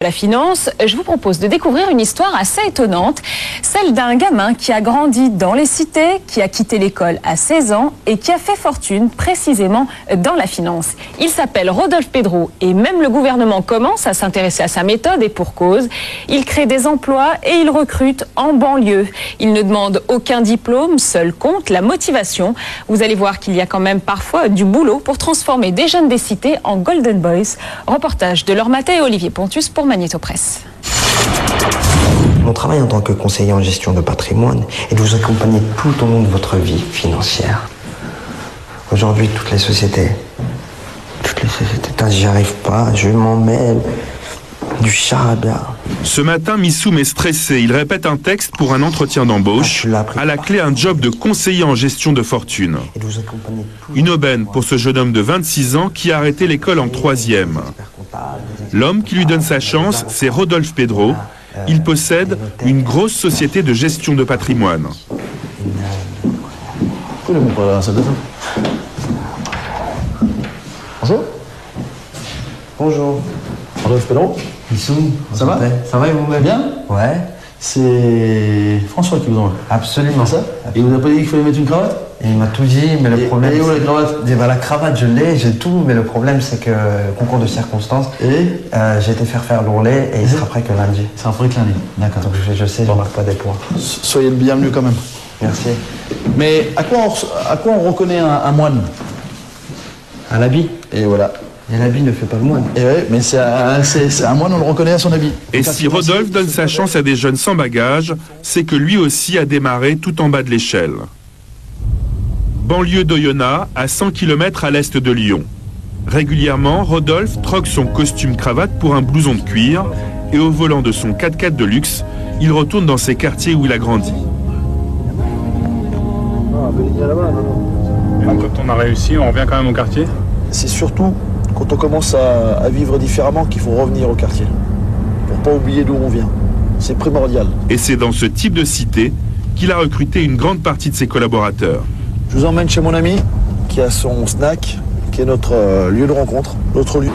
La finance, je vous propose de découvrir une histoire assez étonnante, celle d'un gamin qui a grandi dans les cités, qui a quitté l'école à 16 ans et qui a fait fortune précisément dans la finance. Il s'appelle Rodolphe Pedro et même le gouvernement commence à s'intéresser à sa méthode et pour cause. Il crée des emplois et il recrute en banlieue. Il ne demande aucun diplôme, seul compte la motivation. Vous allez voir qu'il y a quand même parfois du boulot pour transformer des jeunes des cités en Golden Boys. Reportage de Laure Matet et Olivier Pontus pour Magnéto Presse. Mon travail en tant que conseiller en gestion de patrimoine est de vous accompagner tout au long de votre vie financière. Aujourd'hui, toutes les sociétés, j'y arrive pas, je m'en mêle, du charabia. Ce matin, Missoum est stressé. Il répète un texte pour un entretien d'embauche. À la clé, un job de conseiller en gestion de fortune. Une aubaine pour ce jeune homme de 26 ans qui a arrêté l'école en 3e. L'homme qui lui donne sa chance, c'est Rodolphe Pedro. Il possède une grosse société de gestion de patrimoine. Bonjour. Bonjour. Rodolphe Pedro. Missoum, ça va? Ça va et vous-même? Bien? Ouais. C'est François qui vous envoie. Absolument. Ça? Et il vous a pas dit qu'il fallait mettre une cravate? Il m'a tout dit, mais le problème... Et où la cravate? La cravate, je l'ai, j'ai tout, mais le problème, c'est que, concours de circonstances, j'ai été faire l'ourlet et il sera prêt que lundi. C'est un vrai que lundi, d'accord. Donc je sais, je marque pas des points. Soyez le bienvenu quand même. Merci. Mais à quoi on reconnaît un moine? Un habit. Et voilà. Et l'habit ne fait pas le moine. Et ouais, mais c'est un moine, on le reconnaît à son habit. Et si Rodolphe donne sa chance à des jeunes sans bagages, c'est que lui aussi a démarré tout en bas de l'échelle. Banlieue d'Oyonnax, à 100 km à l'est de Lyon. Régulièrement, Rodolphe troque son costume-cravate pour un blouson de cuir et au volant de son 4x4 de luxe, il retourne dans ses quartiers où il a grandi. Et donc, quand on a réussi, on revient quand même au quartier? C'est surtout quand on commence à vivre différemment qu'il faut revenir au quartier. Pour pas oublier d'où on vient. C'est primordial. Et c'est dans ce type de cité qu'il a recruté une grande partie de ses collaborateurs. Je vous emmène chez mon ami qui a son snack, qui est notre lieu de rencontre, notre lieu.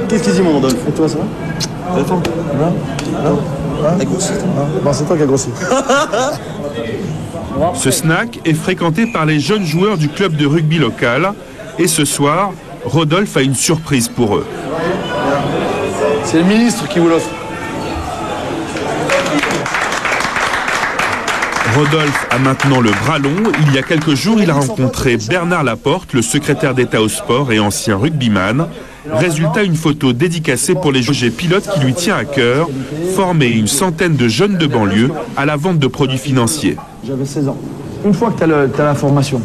Qu'est-ce qu'il dit mon Rodolphe? Et toi ça va? Attends. Non, c'est toi qui as grossi. Ce snack est fréquenté par les jeunes joueurs du club de rugby local et ce soir, Rodolphe a une surprise pour eux. C'est le ministre qui vous l'offre. Rodolphe a maintenant le bras long. Il y a quelques jours, il a rencontré Bernard Laporte, le secrétaire d'État au sport et ancien rugbyman. Résultat, une photo dédicacée pour les jeux pilotes qui lui tient à cœur, former une centaine de jeunes de banlieue à la vente de produits financiers. J'avais 16 ans. Une fois que tu as la formation,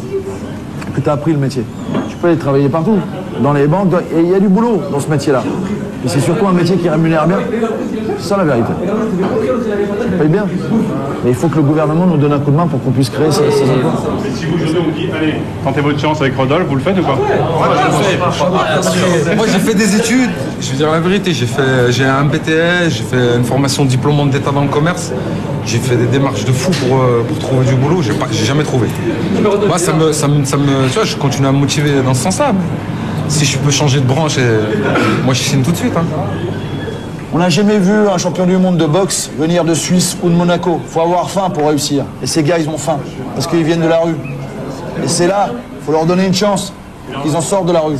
que tu as appris le métier, tu peux aller travailler partout, dans les banques, et il y a du boulot dans ce métier-là. Et c'est surtout un métier qui rémunère bien. C'est ça la vérité. Ça paye bien. Mais il faut que le gouvernement nous donne un coup de main pour qu'on puisse créer ces emplois. Et si vous aujourd'hui on dit, allez, tentez votre chance avec Rodolphe, vous le faites ou pas? Moi j'ai fait des études, je veux dire la vérité, j'ai un BTS, j'ai fait une formation diplômante d'état dans le commerce, j'ai fait des démarches de fou pour trouver du boulot, j'ai jamais trouvé. Moi ça me, tu vois, je continue à me motiver dans ce sens-là. Si je peux changer de branche, moi je signe tout de suite. Hein. On n'a jamais vu un champion du monde de boxe venir de Suisse ou de Monaco. Faut avoir faim pour réussir. Et ces gars, ils ont faim, parce qu'ils viennent de la rue. Et c'est là, faut leur donner une chance, qu'ils en sortent de la rue.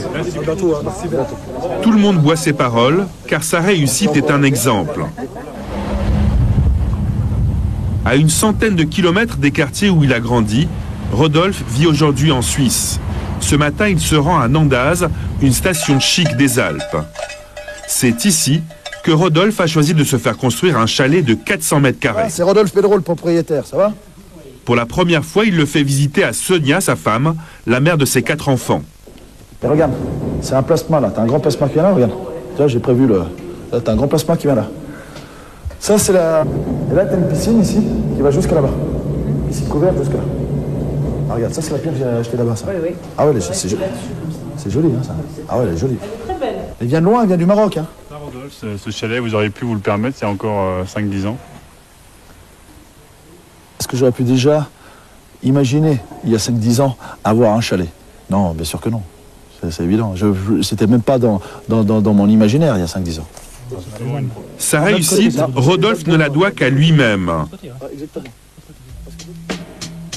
Tout le monde boit ses paroles, car sa réussite est un exemple. À une centaine de kilomètres des quartiers où il a grandi, Rodolphe vit aujourd'hui en Suisse. Ce matin, il se rend à Nandaz, une station chic des Alpes. C'est ici que Rodolphe a choisi de se faire construire un chalet de 400 mètres carrés. C'est Rodolphe Pedro, le propriétaire, ça va? Pour la première fois, il le fait visiter à Sonia, sa femme, la mère de ses 4 enfants. Et regarde, c'est un plasma là, t'as un grand plasma qui vient là, regarde. Tu vois, j'ai prévu le... Là, t'as un grand plasma qui vient là. Ça, c'est la... Et là, t'as une piscine ici, qui va jusqu'à là-bas. Piscine couverte jusqu'à là. Ah, regarde, ça, c'est la pierre que j'ai achetée là-bas, ça. Oui. Ah ouais, c'est joli. C'est joli, hein, ça. Ah ouais, elle est jolie. Très belle. Elle vient de loin, elle vient du Maroc, hein. Ça, Rodolphe, ce chalet, vous auriez pu vous le permettre il y a encore 5-10 ans? Est-ce que j'aurais pu déjà imaginer, il y a 5-10 ans, avoir un chalet? Non, bien sûr que non. C'est évident. C'était même pas dans mon imaginaire il y a 5-10 ans. Sa réussite, Rodolphe ne la doit qu'à lui-même.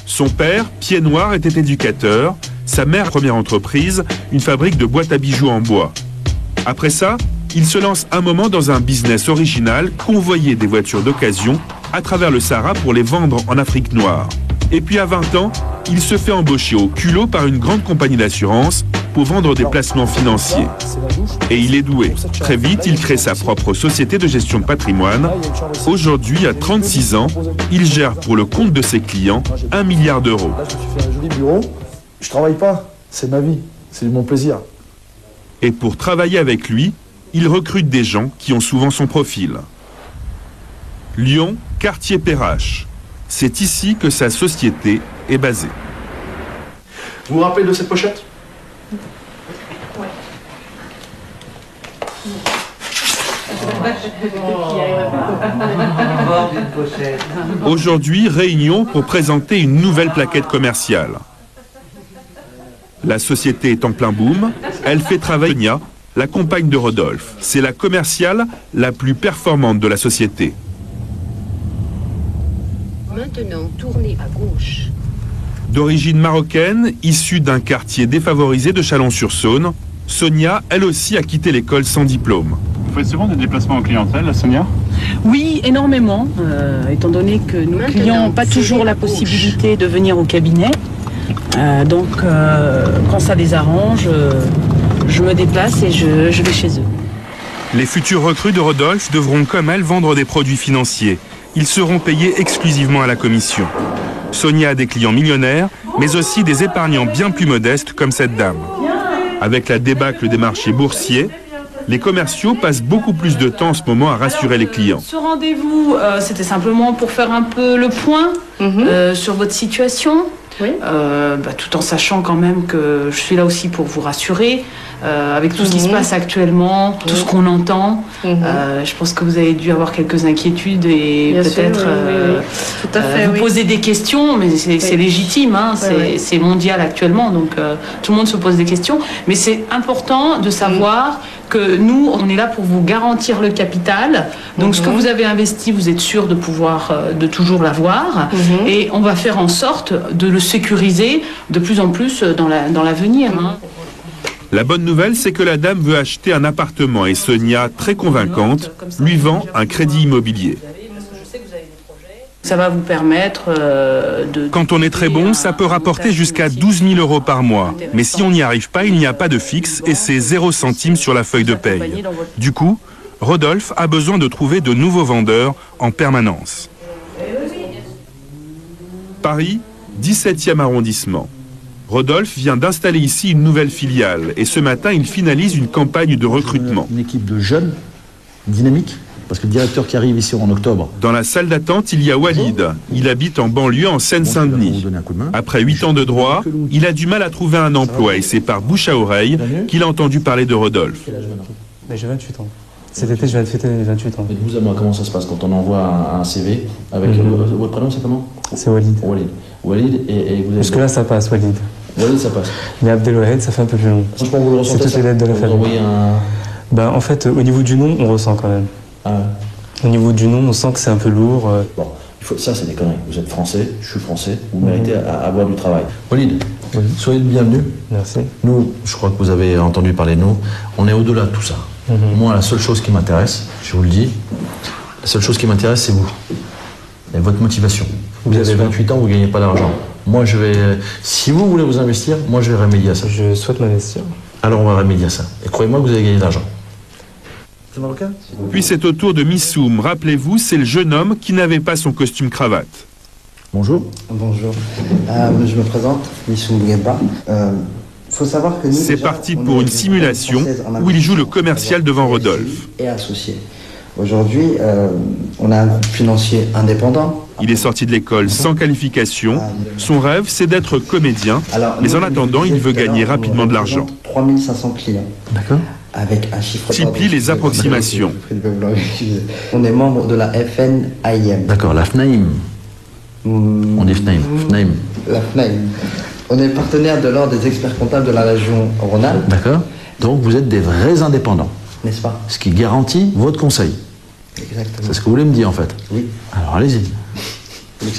Son père, Pied Noir, était éducateur. Sa mère, première entreprise, une fabrique de boîtes à bijoux en bois. Après ça, il se lance un moment dans un business original, convoyer des voitures d'occasion à travers le Sahara pour les vendre en Afrique noire. Et puis à 20 ans, il se fait embaucher au culot par une grande compagnie d'assurance pour vendre des placements financiers. Et il est doué. Très vite, il crée sa propre société de gestion de patrimoine. Aujourd'hui, à 36 ans, il gère pour le compte de ses clients 1 milliard d'euros. Là, je me suis fait un joli bureau. Je travaille pas, c'est ma vie, c'est mon plaisir. Et pour travailler avec lui, il recrute des gens qui ont souvent son profil. Lyon, quartier Perrache. C'est ici que sa société est basée. Vous vous rappelez de cette pochette? Oui. Aujourd'hui, réunion pour présenter une nouvelle plaquette commerciale. La société est en plein boom. Elle fait travailler Sonia, la compagne de Rodolphe. C'est la commerciale la plus performante de la société. Maintenant, tournez à gauche. D'origine marocaine, issue d'un quartier défavorisé de Chalon-sur-Saône, Sonia, elle aussi, a quitté l'école sans diplôme. Vous faites souvent des déplacements en clientèle, Sonia? Oui, énormément, étant donné que nos clients n'ont pas toujours la possibilité de venir au cabinet. Donc, quand ça les arrange, je me déplace et je vais chez eux. Les futures recrues de Rodolphe devront comme elle vendre des produits financiers. Ils seront payés exclusivement à la commission. Sonia a des clients millionnaires, mais aussi des épargnants bien plus modestes comme cette dame. Avec la débâcle des marchés boursiers, les commerciaux passent beaucoup plus de temps en ce moment à rassurer les clients. Ce rendez-vous, c'était simplement pour faire un peu le point sur votre situation. Oui. Tout en sachant quand même que je suis là aussi pour vous rassurer, avec tout ce qui se passe actuellement, tout ce qu'on entend. Je pense que vous avez dû avoir quelques inquiétudes et peut-être vous poser des questions, mais c'est légitime, hein, c'est mondial actuellement, donc tout le monde se pose des questions. Mais c'est important de savoir que nous, on est là pour vous garantir le capital. Donc ce que vous avez investi, vous êtes sûr de pouvoir, de toujours l'avoir. Et on va faire en sorte de le sécuriser de plus en plus dans l'avenir. Hein. La bonne nouvelle, c'est que la dame veut acheter un appartement et Sonia, très convaincante, lui vend un crédit immobilier. Ça va vous permettre de... Quand on est très bon, ça peut rapporter jusqu'à 12 000 euros par mois. Mais si on n'y arrive pas, il n'y a pas de fixe et c'est 0 centime sur la feuille de paye. Du coup, Rodolphe a besoin de trouver de nouveaux vendeurs en permanence. Paris, 17e arrondissement. Rodolphe vient d'installer ici une nouvelle filiale et ce matin, il finalise une campagne de recrutement. Une équipe de jeunes, dynamiques. Parce que le directeur qui arrive ici en octobre... Dans la salle d'attente, il y a Walid. Il habite en banlieue en Seine-Saint-Denis. Après 8 ans de droit, il a du mal à trouver un emploi et c'est par bouche à oreille qu'il a entendu parler de Rodolphe. J'ai 28 ans. Cet été, je vais fêter les 28 ans. Et vous, à moi, comment ça se passe quand on envoie un CV avec... Votre prénom, c'est comment? C'est Walid. Walid, et vous avez... Jusque là, ça passe, Walid. Walid, ça passe. Mais Abdelwahed, ça fait un peu plus long. Franchement, vous le ressentez? C'est toutes les lettres de la famille. En fait, au niveau du nom, on ressent quand même. Au niveau du nom, on sent que c'est un peu lourd. Bon, ça c'est des conneries. Vous êtes français, je suis français, vous méritez à avoir du travail. Walid, soyez le bienvenu. Merci. Nous, je crois que vous avez entendu parler de nous, on est au-delà de tout ça. Moi, la seule chose qui m'intéresse, je vous le dis, la seule chose qui m'intéresse, c'est vous. Et votre motivation. Vous avez 28 ans, vous ne gagnez pas d'argent. Moi, si vous voulez vous investir, moi je vais remédier à ça. Je souhaite m'investir. Alors on va remédier à ça. Et croyez-moi que vous allez gagner de l'argent. Puis c'est au tour de Missoum. Rappelez-vous, c'est le jeune homme qui n'avait pas son costume cravate. Bonjour. Bonjour. Je me présente, Missoum Gemba. Faut savoir que nous, c'est parti pour une simulation où il joue le commercial devant Rodolphe. Et associé. Aujourd'hui, on a un groupe financier indépendant. Il est sorti de l'école sans qualification. Son rêve, c'est d'être comédien. Mais en attendant, il veut gagner rapidement de l'argent. 3500 clients. D'accord. Avec un chiffre... Multiplie les approximations. On est membre de la FNAIM. D'accord, la FNAIM. On dit FNAIM. FNAIM. La FNAIM. On est partenaire de l'Ordre des experts comptables de la région Rhône-Alpes. D'accord. Donc vous êtes des vrais indépendants. N'est-ce pas? Ce qui garantit votre conseil. Exactement. C'est ce que vous voulez me dire en fait? Oui. Alors allez-y.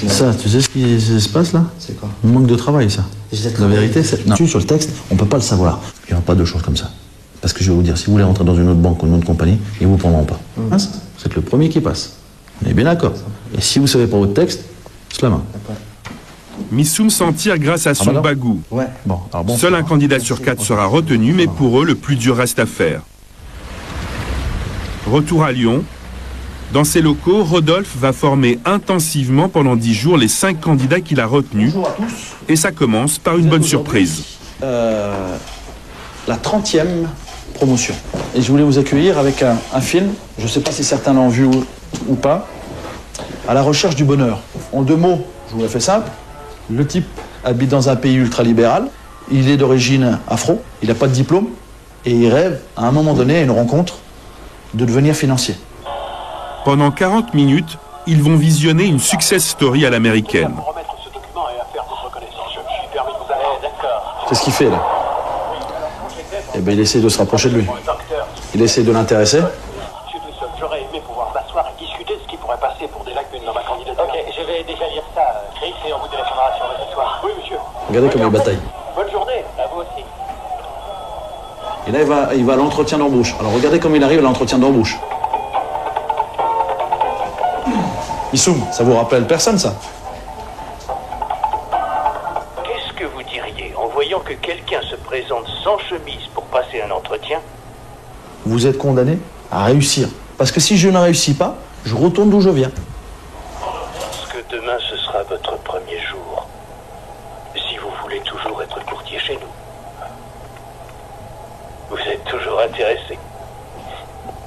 Ça, tu sais ce qui se passe là? C'est quoi? Manque de travail, ça. La vérité, c'est... Non, sur le texte, on ne peut pas le savoir. Il n'y aura pas de choses comme ça. Parce que je vais vous dire, si vous voulez rentrer dans une autre banque ou une autre compagnie, ils ne vous prendront pas. Vous êtes le premier qui passe. On est bien d'accord. Et si vous ne savez pas votre texte, c'est la main. Missoum s'en tire grâce à son bagou. Ouais. Bon, Seul un candidat sur 4 sera retenu, mais pour eux, le plus dur reste à faire. Retour à Lyon. Dans ses locaux, Rodolphe va former intensivement pendant 10 jours les 5 candidats qu'il a retenus. Bonjour à tous. Et ça commence par une bonne surprise. La 30e promotion. Et je voulais vous accueillir avec un film, je ne sais pas si certains l'ont vu ou pas, À la recherche du bonheur. En 2 mots, je vous la fais simple, le type habite dans un pays ultralibéral, il est d'origine afro, il n'a pas de diplôme, et il rêve, à un moment donné, à une rencontre, de devenir financier. Pendant 40 minutes, ils vont visionner une success story à l'américaine. C'est ce qu'il fait là. Eh bien, il essaie de se rapprocher de lui. Il essaie de l'intéresser. J'aurais aimé pouvoir m'asseoir et discuter de ce qui pourrait passer pour des lacunes dans ma candidature. Ok, je vais déjà lire ça, Chris, et on vous téléphonera sur votre soir. Oui, monsieur. Regardez comme il bataille. Bonne journée, à vous aussi. Et là, il va à l'entretien d'embauche. Alors, regardez comme il arrive à l'entretien d'embauche. Missoum, ça vous rappelle personne, ça? Qu'est-ce que vous diriez en voyant que quelqu'un se présente sans chemise pour passer un entretien? Vous êtes condamné à réussir. Parce que si je ne réussis pas, je retourne d'où je viens. Parce que demain, ce sera votre premier jour. Si vous voulez toujours être courtier chez nous. Vous êtes toujours intéressé?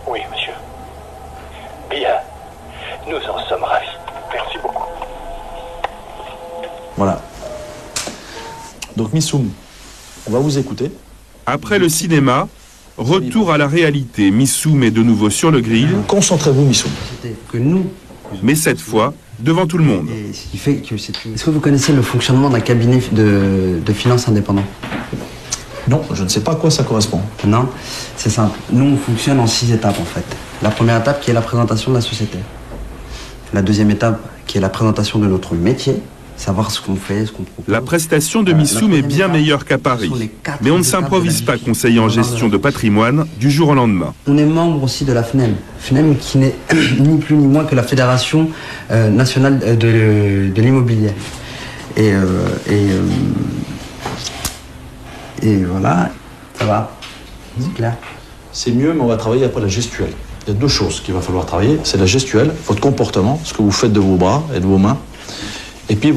Oui, monsieur. Bien. Nous en sommes ravis. Merci beaucoup. Voilà. Donc, Missoum, on va vous écouter. Après le cinéma, retour à la réalité. Missoum est de nouveau sur le grill. Concentrez-vous, Missoum. Mais cette fois, devant tout le monde. Ce qui fait que Est-ce que vous connaissez le fonctionnement d'un cabinet de finance indépendant? Non, je ne sais pas à quoi ça correspond. Non, c'est simple. Nous, on fonctionne en 6 étapes, en fait. La première étape qui est la présentation de la société. La deuxième étape qui est la présentation de notre métier, savoir ce qu'on fait, ce qu'on propose. La prestation de Missoum est bien meilleure qu'à Paris. Mais on ne s'improvise pas conseiller en gestion de patrimoine du jour au lendemain. On est membre aussi de la FNAIM. FNAIM qui n'est ni plus ni moins que la Fédération nationale de l'immobilier. Et voilà, ça va. C'est clair. C'est mieux, mais on va travailler après la gestuelle. Il y a 2 choses qu'il va falloir travailler. C'est la gestuelle, votre comportement, ce que vous faites de vos bras et de vos mains. Et puis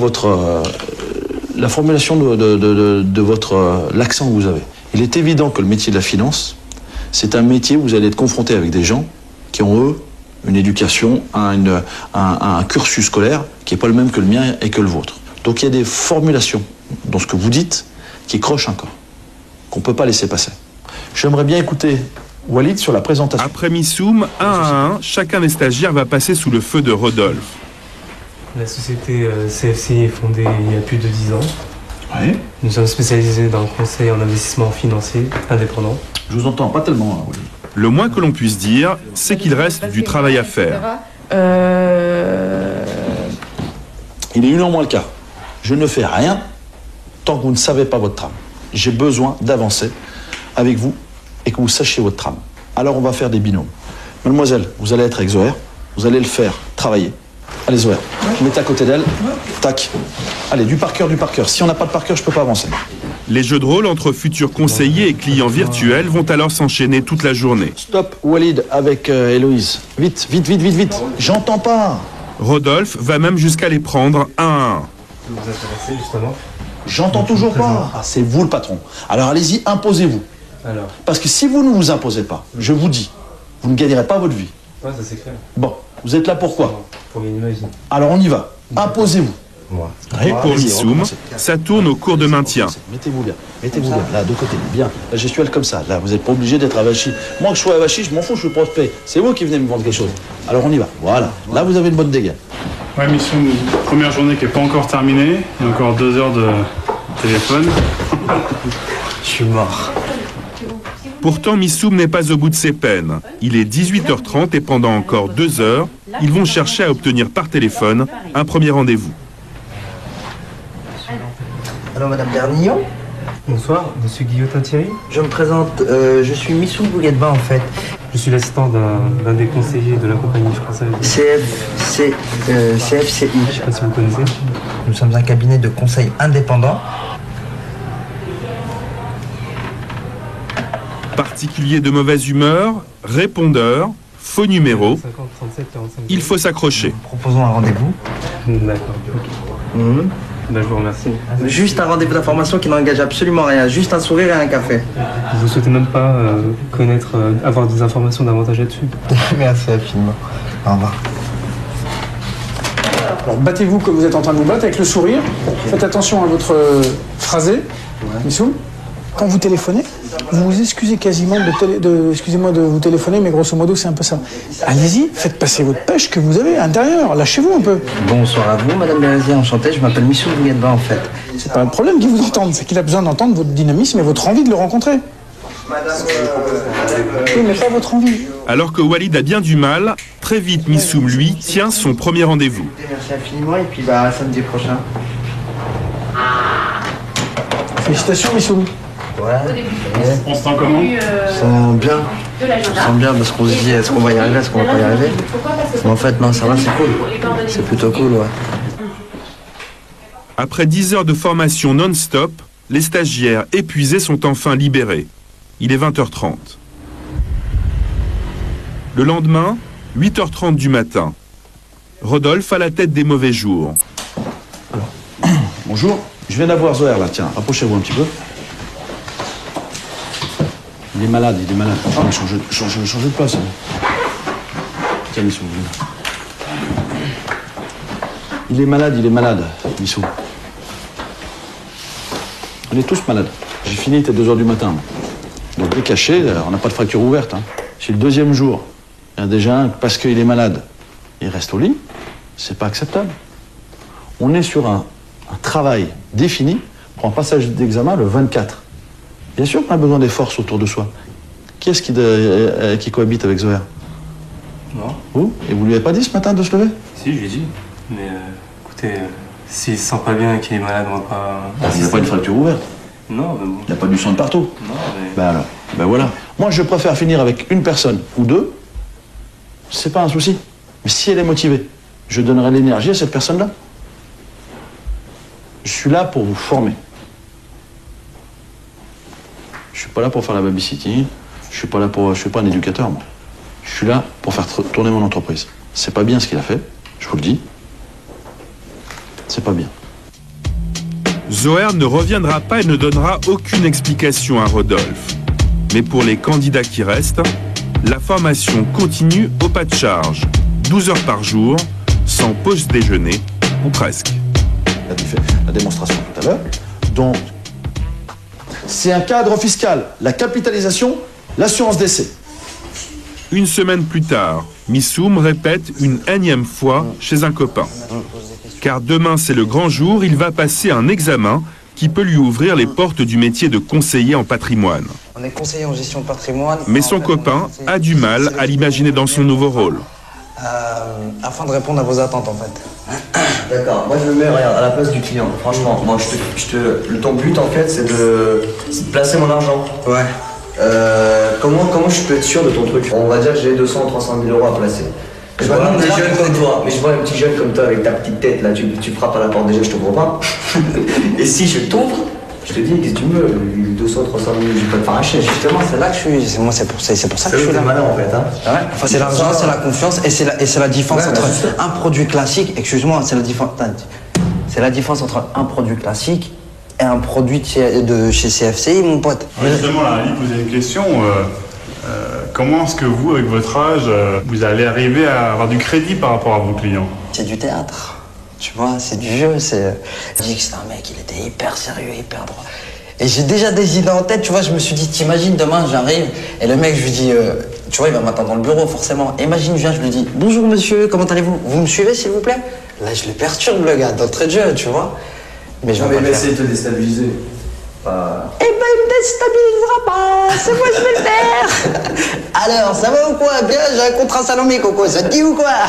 la formulation de votre l'accent que vous avez. Il est évident que le métier de la finance, c'est un métier où vous allez être confronté avec des gens qui ont, eux, une éducation, un cursus scolaire qui n'est pas le même que le mien et que le vôtre. Donc il y a des formulations dans ce que vous dites qui crochent encore, qu'on ne peut pas laisser passer. J'aimerais bien écouter Walid sur la présentation. Après Missoum, 1 à 1, chacun des stagiaires va passer sous le feu de Rodolphe. La société CFCI est fondée il y a plus de 10 ans. Oui. Nous sommes spécialisés dans le conseil en investissement financier indépendant. Je vous entends pas tellement, Walid. Le moins que l'on puisse dire, c'est qu'il reste du travail à faire. Il est 1 an moins le quart. Je ne fais rien tant que vous ne savez pas votre trame. J'ai besoin d'avancer avec vous et que vous sachiez votre trame. Alors on va faire des binômes. Mademoiselle, vous allez être avec Zoé, vous allez le faire travailler. Allez Zoé, mettez à côté d'elle, tac. Allez, du par cœur. Si on n'a pas de par cœur, je ne peux pas avancer. Les jeux de rôle entre futurs conseillers et clients virtuels vont alors s'enchaîner toute la journée. Stop, Walid avec Héloïse. Vite. J'entends pas. Rodolphe va même jusqu'à les prendre 1 à 1. Vous vous intéressez justement? J'entends toujours pas. Ah, c'est vous le patron. Alors allez-y, imposez-vous. Alors. Parce que si vous ne vous imposez pas, je vous dis, vous ne gagnerez pas votre vie. Ouais, ça c'est clair. Bon, vous êtes là pourquoi? Pour gagner ma vie. Alors on y va. Imposez-vous. Et pour Missoum, ça tourne au cours de maintien. Mettez-vous bien, là, de côté, bien. La gestuelle comme ça, là, vous n'êtes pas obligé d'être avachi. Moi, que je sois avachi, je m'en fous, je suis prospect. C'est vous qui venez me vendre quelque chose. Alors on y va, voilà. Là, vous avez une bonne dégâts. Ouais, Missoum, première journée qui n'est pas encore terminée. Il y a encore 2 heures de téléphone. Je suis mort. Pourtant, Missoum n'est pas au bout de ses peines. Il est 18h30 et pendant encore 2 heures, ils vont chercher à obtenir par téléphone un premier rendez-vous. Allô, Madame Bernillon? Bonsoir, monsieur Guillotin-Thierry. Je me présente, je suis Missoum Bouguetba en fait. Je suis l'assistant d'un des conseillers de la compagnie française. CFCI. Je sais pas si vous connaissez. Nous sommes un cabinet de conseil indépendant. Particulier de mauvaise humeur, répondeur, faux numéro, il faut s'accrocher. Proposons un rendez-vous. D'accord. Je vous remercie. Juste un rendez-vous d'information qui n'engage absolument rien, juste un sourire et un café. Vous souhaitez même pas avoir des informations davantage là-dessus? Merci infiniment. Au revoir. Alors battez-vous comme vous êtes en train de vous battre avec le sourire. Faites attention à votre phrasé. Missoum, quand vous téléphonez, vous vous excusez quasiment excusez-moi de vous téléphoner, mais grosso modo c'est un peu ça. Allez-y, faites passer votre pêche que vous avez à l'intérieur, lâchez-vous un peu. Bonsoir à vous, Madame Bérézier, enchanté, je m'appelle Missoum Bouguetba en fait. C'est pas un problème qu'il vous entende, c'est qu'il a besoin d'entendre votre dynamisme et votre envie de le rencontrer. Oui, mais pas votre envie. Alors que Walid a bien du mal, très vite Missoum, lui, tient son premier rendez-vous. Merci infiniment et puis samedi prochain. Félicitations, Missoum. Ouais. On se sent comment? Bien. On se sent bien parce qu'on se dit est-ce qu'on va y arriver, est-ce qu'on va pas y arriver. Mais en fait non, ça va, c'est cool. C'est plutôt cool, ouais. Après 10 heures de formation non-stop, les stagiaires épuisés sont enfin libérés. Il est 20h30. Le lendemain, 8h30 du matin. Rodolphe a la tête des mauvais jours. Alors, bonjour, je viens d'avoir Zoher là, tiens, rapprochez-vous un petit peu. Il est malade. Ah, changez de place. Tiens, Missoum. Il est malade, Missoum. On est tous malades. J'ai fini, il était 2 heures du matin. Donc décaché, on n'a pas de fracture ouverte. C'est le 2e jour. Il y en a déjà un, parce qu'il est malade, il reste au lit. C'est pas acceptable. On est sur un travail défini pour un passage d'examen le 24. Bien sûr qu'on a besoin des forces autour de soi. Qui est-ce qui cohabite avec Zoher? Non. Vous? Et vous lui avez pas dit ce matin de se lever? Si, je lui ai dit. Mais écoutez, s'il se sent pas bien et qu'il est malade, on va pas... Il n'y a pas une fracture ouverte? Non, mais bon. Il n'y a pas du sang de partout? Non, mais... Ben alors, ben voilà. Moi, je préfère finir avec une personne ou 2. C'est pas un souci. Mais si elle est motivée, je donnerai l'énergie à cette personne-là. Je suis là pour vous former. Je suis pas là pour faire la babysitting. Je suis pas un éducateur, moi. Je suis là pour faire tourner mon entreprise. C'est pas bien ce qu'il a fait, je vous le dis. C'est pas bien. Zoher ne reviendra pas et ne donnera aucune explication à Rodolphe. Mais pour les candidats qui restent, la formation continue au pas de charge. 12 heures par jour, sans pause déjeuner, ou presque. Il a fait la démonstration tout à l'heure. Donc, c'est un cadre fiscal. La capitalisation, l'assurance décès. Une semaine plus tard, Missoum répète une énième fois chez un copain. Car demain, c'est le grand jour, il va passer un examen qui peut lui ouvrir les portes du métier de conseiller en patrimoine. On est conseiller en gestion de patrimoine. Mais son copain a du mal à l'imaginer dans son nouveau rôle. Afin de répondre à vos attentes, en fait. D'accord, moi je me mets regarde, à la place du client. Franchement, moi ton but en fait c'est de placer mon argent. Ouais. Comment je peux être sûr de ton truc? On va dire que j'ai 200 ou 300 000 euros à placer. Je vois un petit jeune comme toi, mais je vois un petit jeune comme toi avec ta petite tête là, tu frappes à la porte déjà, je te comprends pas. Et si je t'ouvre, je te dis, qu'est-ce que tu veux, 200, 300 000, je vais pas te faire un chèque. Justement, c'est là que je suis. Moi, c'est pour ça que je suis là. Malin en fait. Hein. Ouais. Enfin, c'est l'argent, c'est la confiance et c'est la différence entre un produit classique. Excuse-moi, c'est la différence. C'est la différence entre un produit classique et un produit de chez CFCI, mon pote. Justement, là, Ali posait une question. Comment est-ce que vous, avec votre âge, vous allez arriver à avoir du crédit par rapport à vos clients? C'est du théâtre. Tu vois, c'est du jeu, c'est... Je dis que c'était un mec, il était hyper sérieux, hyper droit. Et j'ai déjà des idées en tête, tu vois, je me suis dit, t'imagines, demain, j'arrive, et le mec, je lui dis, tu vois, il va m'attendre dans le bureau, forcément. Imagine, je viens, je lui dis, bonjour monsieur, comment allez-vous? Vous me suivez, s'il vous plaît? Là, je le perturbe, le gars, d'entrée de jeu, tu vois. Mais je vais pas essayer de te déstabiliser. Pas... Eh ben, il me déstabilisera pas, c'est moi, je vais le faire. Alors, ça va ou quoi? Bien, j'ai un contrat Salomé, Coco, ça te dit ou quoi?